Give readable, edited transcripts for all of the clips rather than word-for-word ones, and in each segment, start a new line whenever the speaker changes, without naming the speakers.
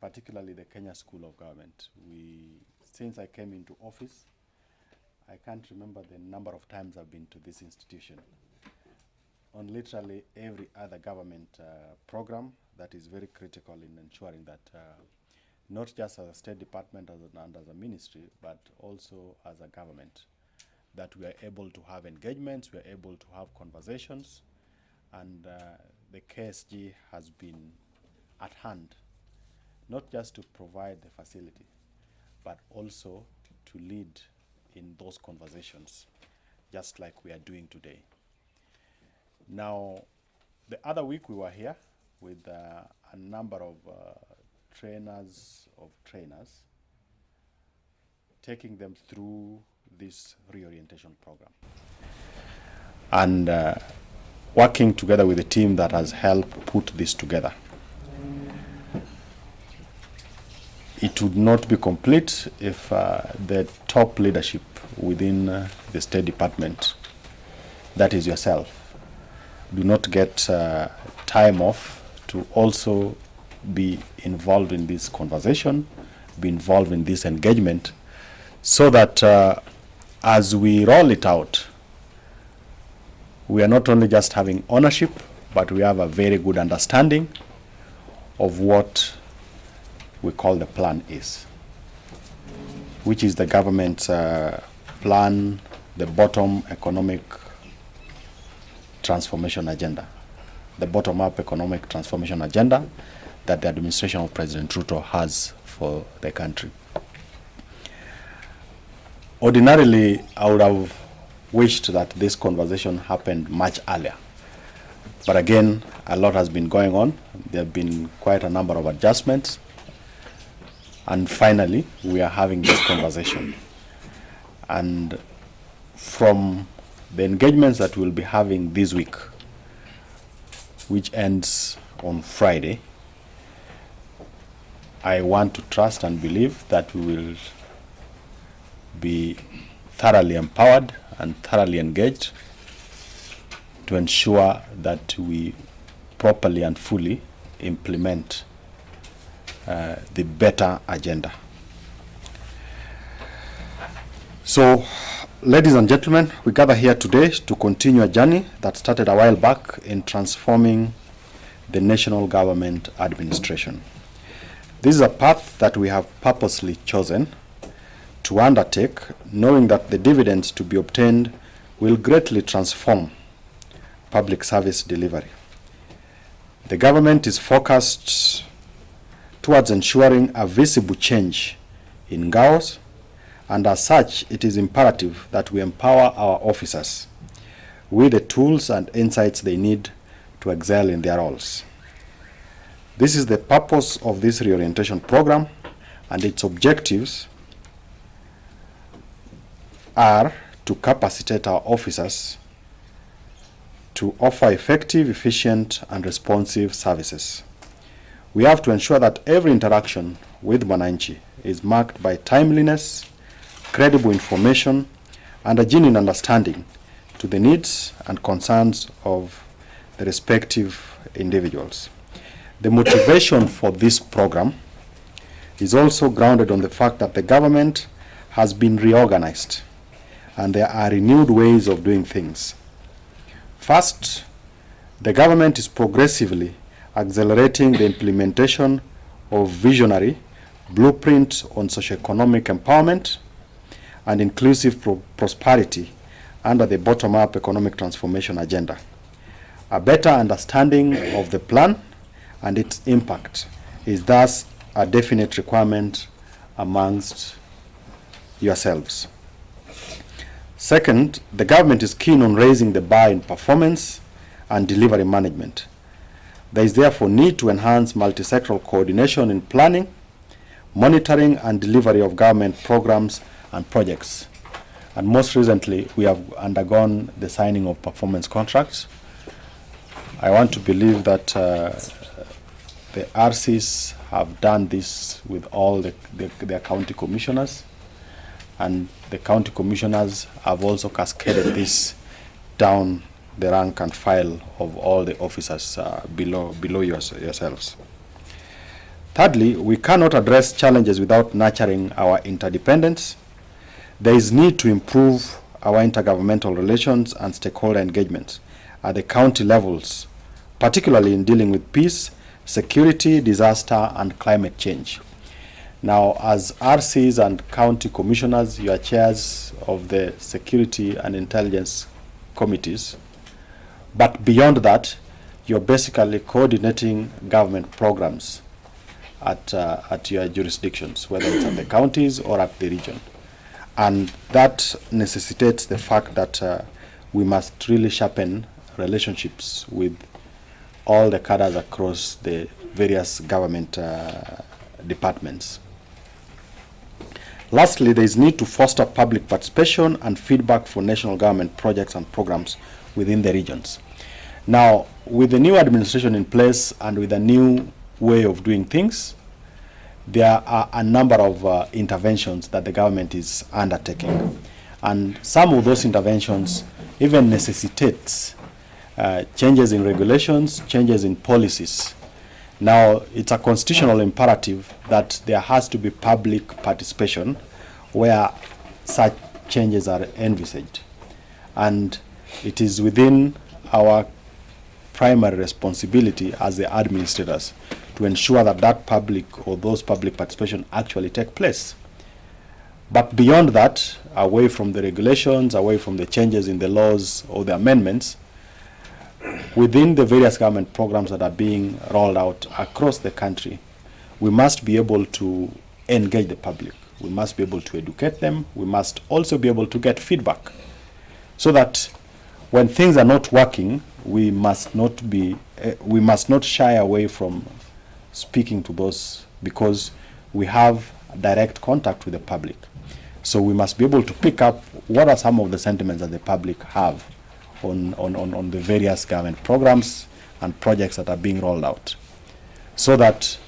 particularly the Kenya School of Government. Since I came into office, I can't remember the number of times I've been to this institution. On literally every other government program that is very critical in ensuring that not just as a State Department and as a ministry, but also as a government, that we are able to have engagements, we are able to have conversations, and the KSG has been at hand, not just to provide the facility, but also to lead in those conversations, just like we are doing today. Now, the other week we were here with a number of trainers, taking them through this reorientation program. And working together with the team that has helped put this together. It would not be complete if the top leadership within the State Department, that is yourself, do not get time off to also be involved in this conversation, be involved in this engagement, so that as we roll it out, we are not only just having ownership, but we have a very good understanding of what we call the plan is, which is the government's plan, the bottom economic transformation agenda, the bottom-up economic transformation agenda that the administration of President Ruto has for the country. Ordinarily, I would have wished that this conversation happened much earlier. But again, a lot has been going on. There have been quite a number of adjustments. And finally, we are having this conversation. And from the engagements that we'll be having this week, which ends on Friday, I want to trust and believe that we will be thoroughly empowered and thoroughly engaged to ensure that we properly and fully implement the better agenda. So, ladies and gentlemen, we gather here today to continue a journey that started a while back in transforming the national government administration. This is a path that we have purposely chosen to undertake, knowing that the dividends to be obtained will greatly transform public service delivery. The government is focused towards ensuring a visible change in GAOs, and as such, it is imperative that we empower our officers with the tools and insights they need to excel in their roles. This is the purpose of this reorientation program, and its objectives are to capacitate our officers to offer effective, efficient, and responsive services. We have to ensure that every interaction with Mwananchi is marked by timeliness, credible information, and a genuine understanding to the needs and concerns of the respective individuals. The motivation for this program is also grounded on the fact that the government has been reorganized and there are renewed ways of doing things. First, the government is progressively accelerating the implementation of visionary blueprint on socioeconomic empowerment and inclusive prosperity under the bottom-up economic transformation agenda. A better understanding of the plan and its impact is thus a definite requirement amongst yourselves. Second, the government is keen on raising the bar in performance and delivery management. There is therefore need to enhance multi-sectoral coordination in planning, monitoring, and delivery of government programs and projects. And most recently, we have undergone the signing of performance contracts. I want to believe that the RCs have done this with all their county commissioners, and the county commissioners have also cascaded this down the rank and file of all the officers below yourselves. Thirdly, we cannot address challenges without nurturing our interdependence. There is need to improve our intergovernmental relations and stakeholder engagement at the county levels, particularly in dealing with peace, security, disaster, and climate change. Now, as RCs and county commissioners, you are chairs of the security and intelligence committees. But beyond that, you're basically coordinating government programs at your jurisdictions, whether it's at the counties or at the region. And that necessitates the fact that we must really sharpen relationships with all the cadres across the various government departments. Lastly, there is need to foster public participation and feedback for national government projects and programs within the regions. Now, with the new administration in place and with a new way of doing things, there are a number of interventions that the government is undertaking. And some of those interventions even necessitate changes in regulations, changes in policies. Now, it's a constitutional imperative that there has to be public participation where such changes are envisaged. And it is within our primary responsibility as the administrators to ensure that that public or those public participation actually take place. But beyond that, away from the regulations, away from the changes in the laws or the amendments, within the various government programs that are being rolled out across the country, we must be able to engage the public. We must be able to educate them. We must also be able to get feedback so that when things are not working, we must not shy away from speaking to those, because we have direct contact with the public. So we must be able to pick up what are some of the sentiments that the public have on the various government programs and projects that are being rolled out, so that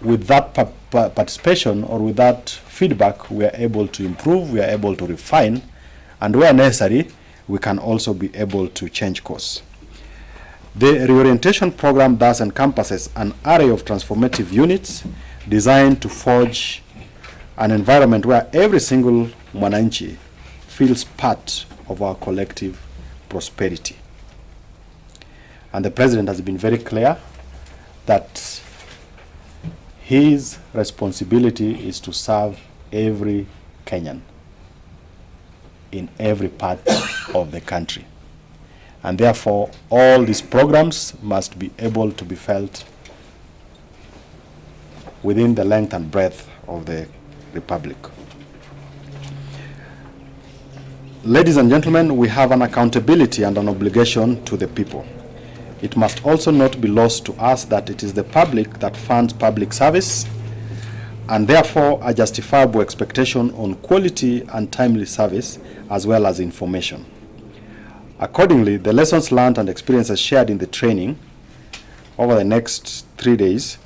with that participation or with that feedback, we are able to improve, we are able to refine, and where necessary, we can also be able to change course. The reorientation program thus encompasses an array of transformative units designed to forge an environment where every single mwananchi feels part of our collective prosperity. And the President has been very clear that his responsibility is to serve every Kenyan in every part of the country. And therefore, all these programs must be able to be felt within the length and breadth of the Republic. Ladies and gentlemen, we have an accountability and an obligation to the people. It must also not be lost to us that it is the public that funds public service, and therefore a justifiable expectation on quality and timely service as well as information. Accordingly, the lessons learned and experiences shared in the training over the next 3 days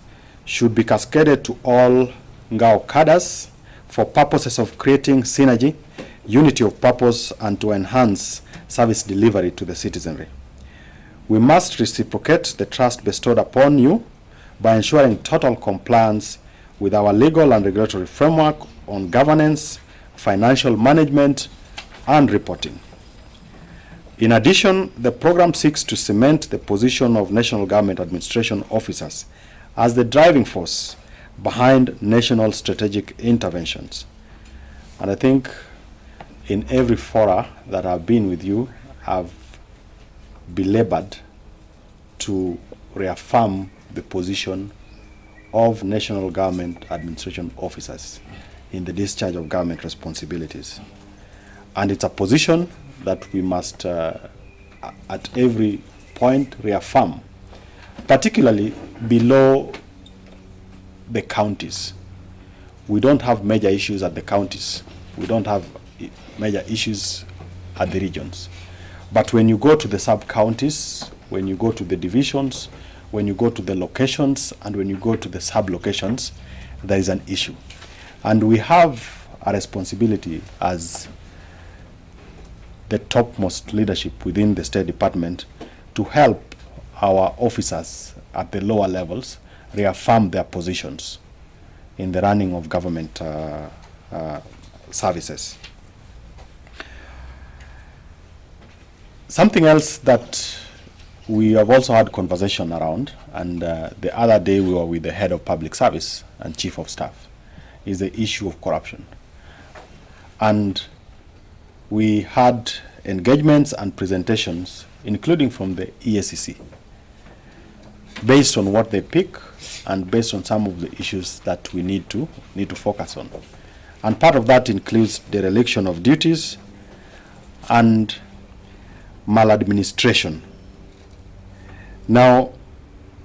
should be cascaded to all Ngao cadres for purposes of creating synergy, unity of purpose, and to enhance service delivery to the citizenry. We must reciprocate the trust bestowed upon you by ensuring total compliance with our legal and regulatory framework on governance, financial management, and reporting. In addition, the program seeks to cement the position of national government administration officers as the driving force behind national strategic interventions. And I think in every fora that I've been with you, I've belabored to reaffirm the position of national government administration officers in the discharge of government responsibilities. And it's a position that we must, at every point, reaffirm, particularly below the counties. We don't have major issues at the counties. We don't have major issues at the regions. But when you go to the sub-counties, when you go to the divisions, when you go to the locations, and when you go to the sub-locations, there is an issue. And we have a responsibility as the topmost leadership within the State Department to help our officers at the lower levels reaffirm their positions in the running of government services. Something else that we have also had conversation around, and the other day we were with the head of public service and chief of staff, is the issue of corruption. And we had engagements and presentations, including from the EACC, based on what they pick and based on some of the issues that we need to focus on. And part of that includes dereliction of duties and maladministration. Now,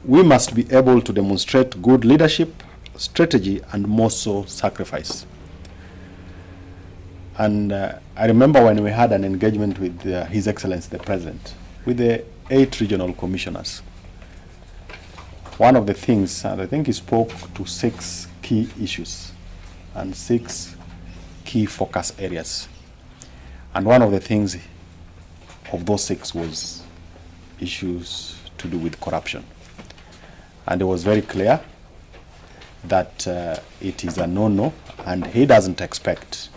we must be able to demonstrate good leadership, strategy, and more so sacrifice. And I remember when we had an engagement with His Excellency the President, with the 8 regional commissioners. One of the things, and I think he spoke to 6 key issues and 6 key focus areas. And one of the things of those 6 was issues to do with corruption. And it was very clear that it is a no-no, and he doesn't expect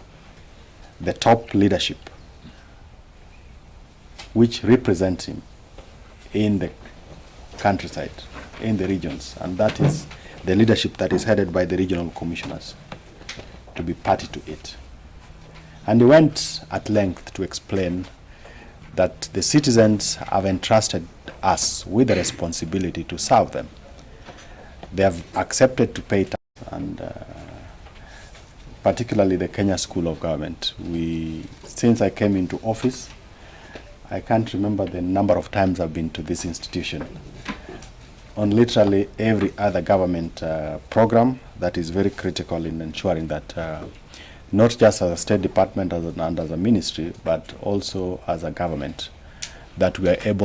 the top leadership which represents him in the countryside, in the regions, and that is the leadership that is headed by the regional commissioners, to be party to it. And he went at length to explain that the citizens have entrusted us with the responsibility to serve them. They have accepted to pay tax, and particularly the Kenya School of Government. Since I came into office, I can't remember the number of times I've been to this institution. On literally every other government program that is very critical in ensuring that not just as a state department and as a ministry, but also as a government, that we are able